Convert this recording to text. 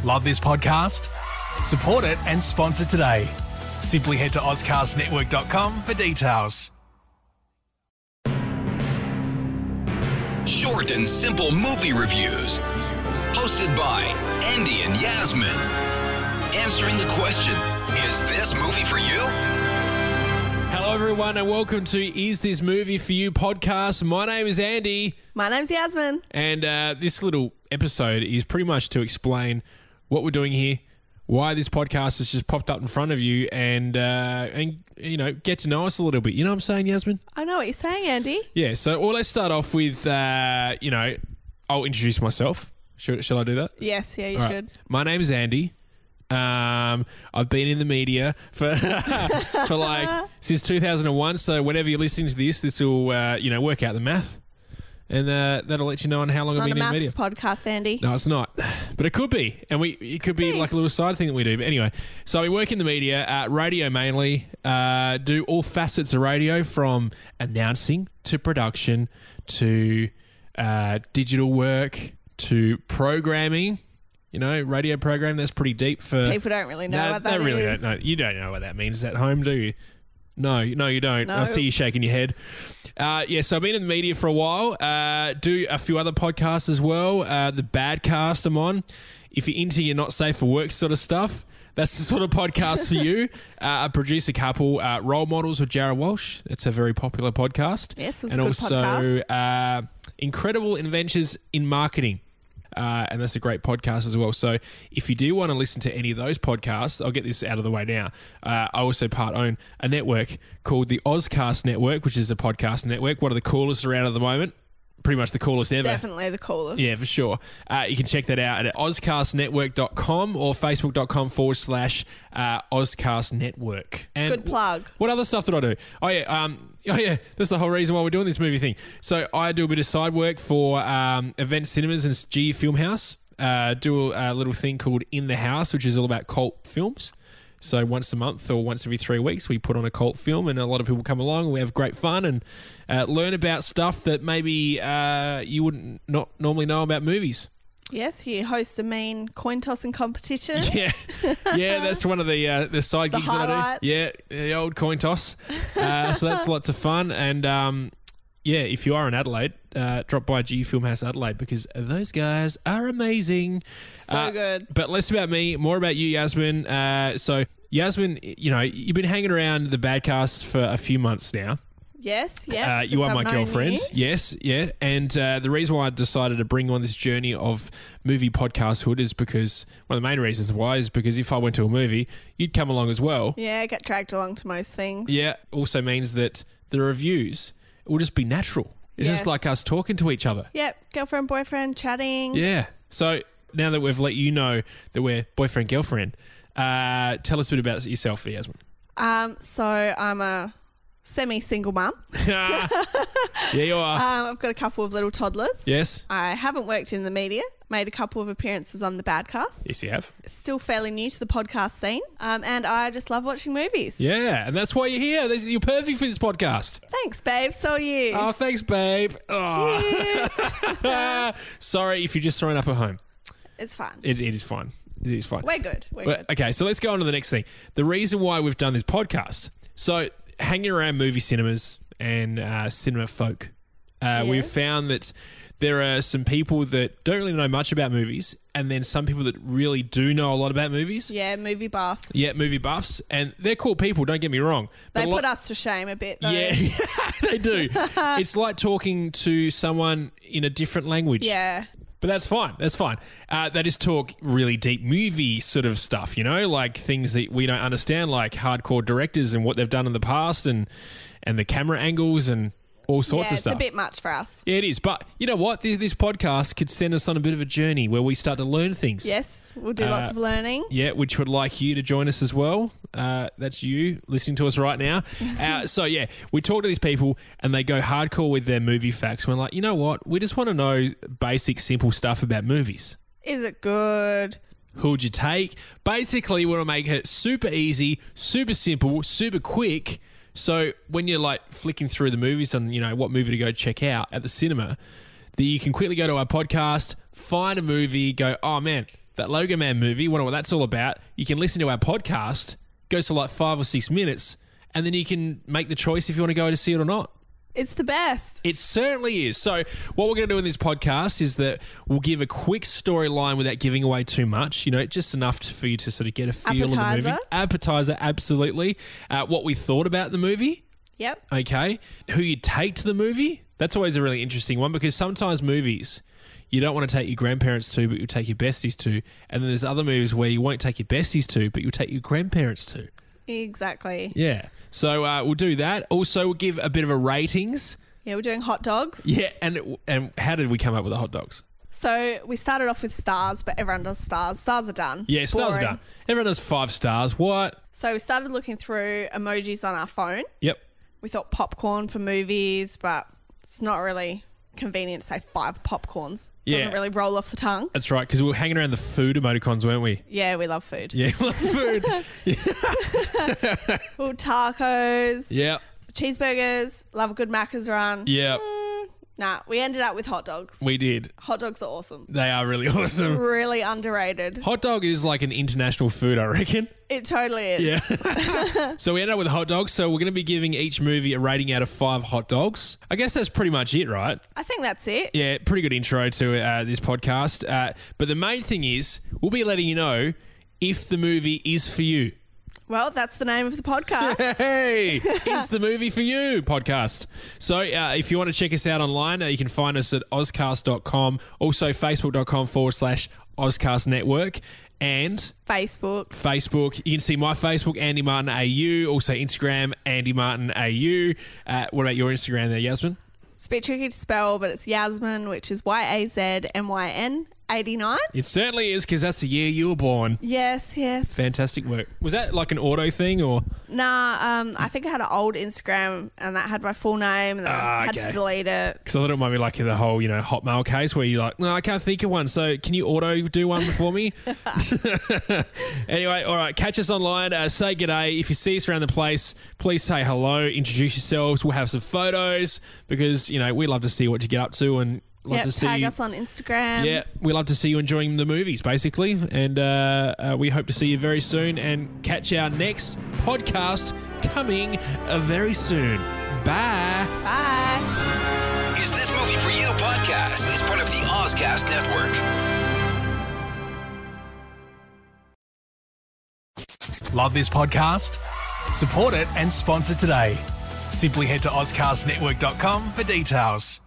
Love this podcast? Support it and sponsor today. Simply head to ozcastnetwork.com for details. Short and simple movie reviews. Hosted by Andy and Yazmyn. Answering the question, is this movie for you? Hello everyone and welcome to Is This Movie For You podcast. My name is Andy. My name's Yazmyn. And this little episode is pretty much to explain what we're doing here, why this podcast has just popped up in front of you, and you know, get to know us a little bit. You know what I'm saying, Yazmyn? I know what you're saying, Andy. Yeah, so let's start off with, I'll introduce myself. Shall I do that? Yes, yeah, you All right. should. My name is Andy. I've been in the media for since 2001. So whenever you're listening to this will work out the math, and that'll let you know on how long I've been in the media. It's not a maths podcast, Andy. No, it's not, but it could be, and it could be like a little side thing that we do. But anyway, so we work in the media, radio mainly, do all facets of radio from announcing to production to digital work to programming. You know, radio program, that's pretty deep for... People don't really know what that is. They really don't know. You don't know what that means at home, do you? No, you don't. No. I see you shaking your head. So I've been in the media for a while. Do a few other podcasts as well. The Badcast I'm on. If you're into your not safe for work sort of stuff, that's the sort of podcast for you. I produce a couple Role Models with Jared Walsh. It's a very popular podcast. Yes, it's and a good also, podcast. Incredible Adventures in Marketing. And that's a great podcast as well. So if you do want to listen to any of those podcasts, I'll get this out of the way now. I also own a network called the Ozcast Network, which is a podcast network, one of the coolest around at the moment. Pretty much the coolest ever. Definitely the coolest. Yeah, for sure. You can check that out at ozcastnetwork.com or facebook.com/Ozcast Network. And Good plug. What other stuff did I do? Oh, yeah. That's the whole reason why we're doing this movie thing. So I do a bit of side work for Event Cinemas and G Filmhouse. Do a little thing called In the House, which is all about cult films. So once a month or once every 3 weeks, we put on a cult film and a lot of people come along and we have great fun and learn about stuff that maybe you wouldn't not normally know about movies. Yes, you host a mean coin tossing competition. Yeah, that's one of the side gigs that I highlights. do. Yeah, the old coin toss. So that's lots of fun. And if you are in Adelaide, drop by G Filmhouse Adelaide because those guys are amazing. So good. But less about me, more about you, Yazmyn. So Yazmyn, you've been hanging around the Badcast for a few months now. Yes. You are my girlfriend. Yes, yeah. And the reason why I decided to bring on this journey of movie podcasthood is because one of the main reasons why is because if I went to a movie, you'd come along as well. Yeah, get dragged along to most things. Yeah. Also means that the reviews will just be natural. It's just like us talking to each other. Yep. Girlfriend, boyfriend, chatting. Yeah. So now that we've let you know that we're boyfriend, girlfriend, tell us a bit about yourself, Yazmyn. So I'm a semi-single mum. Yeah, you are. I've got a couple of little toddlers. Yes. I haven't worked in the media. Made a couple of appearances on the Badcast. Yes, you have. Still fairly new to the podcast scene. And I just love watching movies. Yeah, and that's why you're here. You're perfect for this podcast. Thanks, babe. So are you. Oh, thanks, babe. Oh. Sorry if you're just throwing up at home. It's fine. It is fine. It is fine. We're good. We're good. Okay, so let's go on to the next thing. The reason why we've done this podcast. So hanging around movie cinemas and cinema folk, we've found that there are some people that don't really know much about movies and then some people that really do know a lot about movies. Yeah, movie buffs. Yeah, movie buffs. And they're cool people, don't get me wrong. They put us to shame a bit, though. Yeah, they do. It's like talking to someone in a different language. Yeah. But that's fine. That's fine. They just talk really deep movie sort of stuff, like things that we don't understand, like hardcore directors and what they've done in the past and the camera angles and all sorts of stuff. It's a bit much for us. Yeah, it is. But you know what? This podcast could send us on a bit of a journey where we start to learn things. Yes, we'll do lots of learning. Yeah, which would like you to join us as well. That's you listening to us right now. So, yeah, we talk to these people and they go hardcore with their movie facts. We're like, you know what? We just want to know basic, simple stuff about movies. Is it good? Who'd you take? Basically, we want to make it super easy, super simple, super quick. So when you're like flicking through the movies and what movie to go check out at the cinema, that you can quickly go to our podcast, find a movie, go, oh man, that Logo Man movie, wonder what that's all about, you can listen to our podcast, goes for like 5 or 6 minutes, and then you can make the choice if you want to go to see it or not. It's the best. It certainly is. So what we're going to do in this podcast is that we'll give a quick storyline without giving away too much, just enough for you to sort of get a feel of the movie. Appetizer, absolutely. What we thought about the movie. Yep. Okay. Who you take to the movie. That's always a really interesting one because sometimes movies you don't want to take your grandparents to, but you'll take your besties to. And then there's other movies where you won't take your besties to, but you'll take your grandparents to. Exactly. Yeah. So we'll do that. Also, we'll give a bit of a ratings. Yeah, we're doing hot dogs. Yeah, and how did we come up with the hot dogs? So we started off with stars, but everyone does stars. Stars are done. Yeah, stars are Boring. done. Everyone does 5 stars. What? So we started looking through emojis on our phone. Yep. We thought popcorn for movies, but it's not really convenient to say 5 popcorns. Doesn't really roll off the tongue. That's right, because we were hanging around the food emoticons, weren't we? Yeah, we love food. Yeah, we love food. Well, tacos. Yeah. Cheeseburgers. Love a good Macca's run. Yeah. Nah, we ended up with hot dogs. We did. Hot dogs are awesome. They are really awesome. Really underrated. Hot dog is like an international food, I reckon. It totally is. Yeah. So we ended up with hot dogs. So we're going to be giving each movie a rating out of 5 hot dogs. I guess that's pretty much it, right? I think that's it. Yeah, pretty good intro to this podcast. But the main thing is we'll be letting you know if the movie is for you. Well, that's the name of the podcast. Hey, is the movie for you podcast. So if you want to check us out online, you can find us at ozcast.com, also facebook.com/Ozcast Network, and Facebook. You can see my Facebook, Andy Martin AU, also Instagram, Andy Martin AU. What about your Instagram there, Yazmyn? It's a bit tricky to spell, but it's Yazmyn, which is YAZMYN 89. It certainly is, because that's the year you were born. Yes. Fantastic work. Was that like an auto thing or? Nah, I think I had an old Instagram and that had my full name and then I had to delete it. Because I thought it might be like the whole, Hotmail case where you're like, no, I can't think of one. So can you auto do one for me? Anyway, all right. Catch us online. Say g'day. If you see us around the place, please say hello. Introduce yourselves. We'll have some photos because, we love to see what you get up to and love to see tag you. us on Instagram. Yeah, we love to see you enjoying the movies, basically. And we hope to see you very soon and catch our next podcast coming very soon. Bye. Bye. Is This Movie For You podcast is part of the Ozcast Network. Love this podcast? Support it and sponsor today. Simply head to ozcastnetwork.com for details.